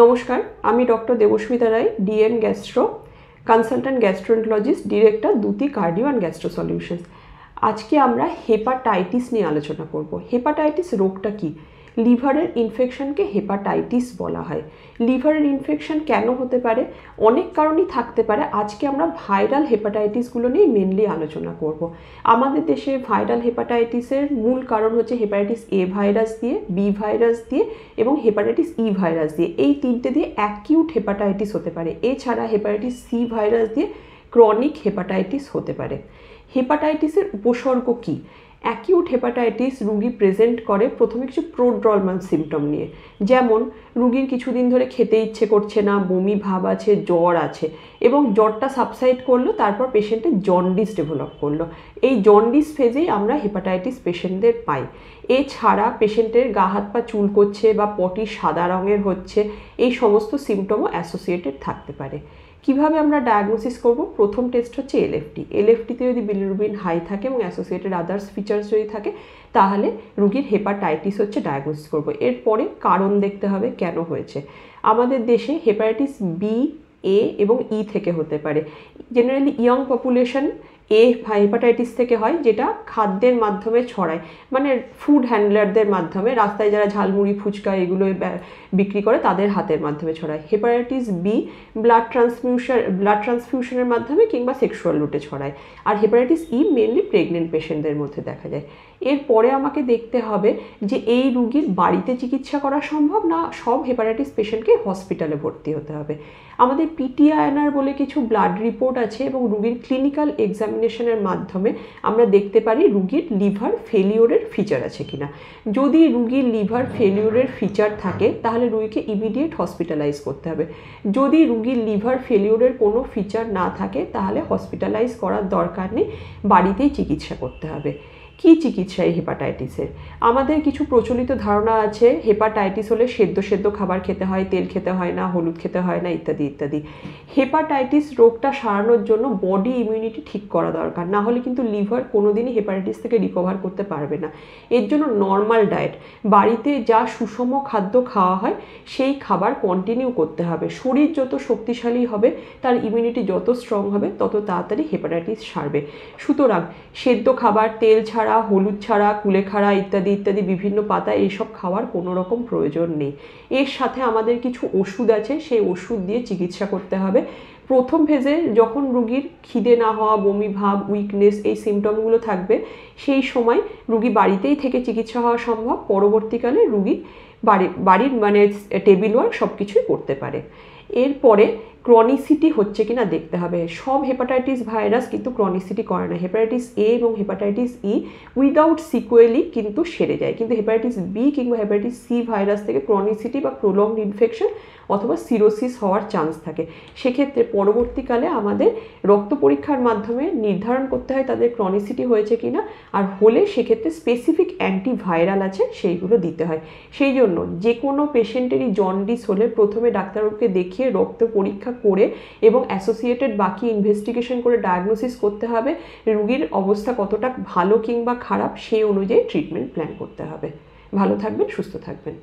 নমস্কার, আমি doctor Debasmita Roy, DM gastro, consultant gastroenterologist, director Dyuti cardio and gastro solutions. আজকে আমরা হেপাটাইটিস নিয়ে আলোচনা করব। হেপাটাইটিস রোগটা কি? লিভারের ইনফেকশনকে হেপাটাইটিস বলা হয়। লিভারের ইনফেকশন কেন হতে পারে? অনেক কারণই থাকতে পারে। আজকে আমরা ভাইরাল হেপাটাইটিসগুলো নিয়ে মেনলি আলোচনা করব। আমাদের দেশে ভাইরাল হেপাটাইটিসের মূল কারণ হচ্ছে হেপাটাইটিস এ ভাইরাস দিয়ে, বি ভাইরাস দিয়ে এবং হেপাটাইটিস ই ভাইরাস দিয়ে। এই তিনটে দিয়ে অ্যাকিউট হেপাটাইটিস হতে পারে। এছাড়া হেপাটাইটিস সি ভাইরাস দিয়ে ক্রনিক হেপাটাইটিস হতে পারে। হেপাটাইটিসের উপসর্গ কী? অ্যাকিউট হেপাটাইটিস রুগী প্রেজেন্ট করে প্রথমে কিছু প্রোড্রমাল সিমটম নিয়ে, যেমন রুগীর কিছুদিন ধরে খেতে ইচ্ছে করছে না, বমি ভাব আছে, জ্বর আছে এবং জ্বরটা সাবসাইড করলো, তারপর পেশেন্টের জন্ডিস ডেভেলপ করলো। এই জন্ডিস ফেজেই আমরা হেপাটাইটিস পেশেন্টদের পাই। এছাড়া পেশেন্টের গা হাত পা চুলকোচ্ছে বা পটি সাদা রঙের হচ্ছে, এই সমস্ত সিমটমও অ্যাসোসিয়েটেড থাকতে পারে। কিভাবে আমরা ডায়াগনোসিস করব? প্রথম টেস্ট হচ্ছে এলএফটি। এলএফটিতে যদি বিলিরুবিন হাই থাকে এবং অ্যাসোসিয়েটেড আদার্স ফিচার্স যদি থাকে, তাহলে রুগীর হেপাটাইটিস হচ্ছে ডায়াগনোসিস করব। এরপরে কারণ দেখতে হবে কেন হয়েছে। আমাদের দেশে হেপাটাইটিস বি, এ এবং ই থেকে হতে পারে। জেনারেলি ইয়ং পপুলেশন এ হেপাটাইটিস থেকে হয়, যেটা খাদ্যের মাধ্যমে ছড়ায়, মানে ফুড হ্যান্ডলারদের মাধ্যমে, রাস্তায় যারা ঝালমুড়ি ফুচকা এগুলো বিক্রি করে তাদের হাতের মাধ্যমে ছড়ায়। হেপাটাইটিস বি ব্লাড ট্রান্সফিউশনের মাধ্যমে কিংবা সেক্সুয়াল রুটে ছড়ায়। আর হেপাটাইটিস ই মেনলি প্রেগনেন্ট পেশেন্টদের মধ্যে দেখা যায়। এরপরে আমাকে দেখতে হবে যে এই রুগীর বাড়িতে চিকিৎসা করা সম্ভব না, সব হেপাটাইটিস পেশেন্টকে হসপিটালে ভর্তি হতে হবে। আমাদের পিটিআইএনআর বলে কিছু ব্লাড রিপোর্ট আছে এবং রুগীর ক্লিনিক্যাল এক্সামিনেশনের মাধ্যমে আমরা দেখতে পারি রুগীর লিভার ফেলিওরের ফিচার আছে কিনা। যদি রুগীর লিভার ফেলিওরের ফিচার থাকে তাহলে রুগীকে ইমিডিয়েট হসপিটালাইজ করতে হবে। যদি রুগীর লিভার ফেলিওরের কোনো ফিচার না থাকে তাহলে হসপিটালাইজ করার দরকার নেই, বাড়িতেই চিকিৎসা করতে হবে। কী চিকিৎসা এই হেপাটাইটিসের? আমাদের কিছু প্রচলিত ধারণা আছে হেপাটাইটিস হলে সেদ্ধ খাবার খেতে হয়, তেল খেতে হয় না, হলুদ খেতে হয় না, ইত্যাদি ইত্যাদি। হেপাটাইটিস রোগটা সারানোর জন্য বডি ইমিউনিটি ঠিক করা দরকার, না হলে কিন্তু লিভার কোনোদিনই হেপাটাইটিস থেকে রিকভার করতে পারবে না। এর জন্য নর্মাল ডায়েট, বাড়িতে যা সুষম খাদ্য খাওয়া হয় সেই খাবার কন্টিনিউ করতে হবে। শরীর যত শক্তিশালী হবে, তার ইমিউনিটি যত স্ট্রং হবে, তত তাড়াতাড়ি হেপাটাইটিস সারবে। সুতরাং সেদ্ধ খাবার, তেল ছাড়া, হলুদ ছাড়া, কুলেখাড়া ইত্যাদি ইত্যাদি বিভিন্ন পাতা, এইসব খাওয়ার কোনো রকম প্রয়োজন নেই। এর সাথে আমাদের কিছু ওষুধ আছে, সেই ওষুধ দিয়ে চিকিৎসা করতে হবে। প্রথম ফেজে যখন রুগীর খিদে না হওয়া, বমি ভাব, উইকনেস এই সিমটমগুলো থাকবে, সেই সময় রুগী বাড়িতেই থেকে চিকিৎসা হওয়া সম্ভব। পরবর্তীকালে রুগী বাড়ির মানে টেবিল ওয়ার্ক সব কিছুই করতে পারে। এরপরে ক্রনিসিটি হচ্ছে কিনা দেখতে হবে। সব হেপাটাইটিস ভাইরাস কিন্তু ক্রনিসিটি করে না। হেপাটাইটিস এ এবং হেপাটাইটিস ই উইদাউট সিকুয়েলি কিন্তু সেরে যায়, কিন্তু হেপাটাইটিস বি কিংবা হেপাটাইটিস সি ভাইরাস থেকে ক্রনিসিটি বা প্রলংড ইনফেকশন অথবা সিরোসিস হওয়ার চান্স থাকে। সেক্ষেত্রে পরবর্তীকালে আমাদের রক্ত পরীক্ষার মাধ্যমে নির্ধারণ করতে হয় তাদের ক্রনিসিটি হয়েছে কিনা, আর হলে সেক্ষেত্রে স্পেসিফিক অ্যান্টিভাইরাল আছে সেইগুলো দিতে হয়। সেই জন্য যে কোনো পেশেন্টেরই জন্ডিস হলে প্রথমে ডাক্তারবাবুকে দেখিয়ে রক্ত পরীক্ষা করে এবং অ্যাসোসিয়েটেড বাকি ইনভেস্টিগেশন করে ডায়াগনোসিস করতে হবে রুগীর অবস্থা কতটা ভালো কিংবা খারাপ, সেই অনুযায়ী ট্রিটমেন্ট প্ল্যান করতে হবে। ভালো থাকবেন, সুস্থ থাকবেন।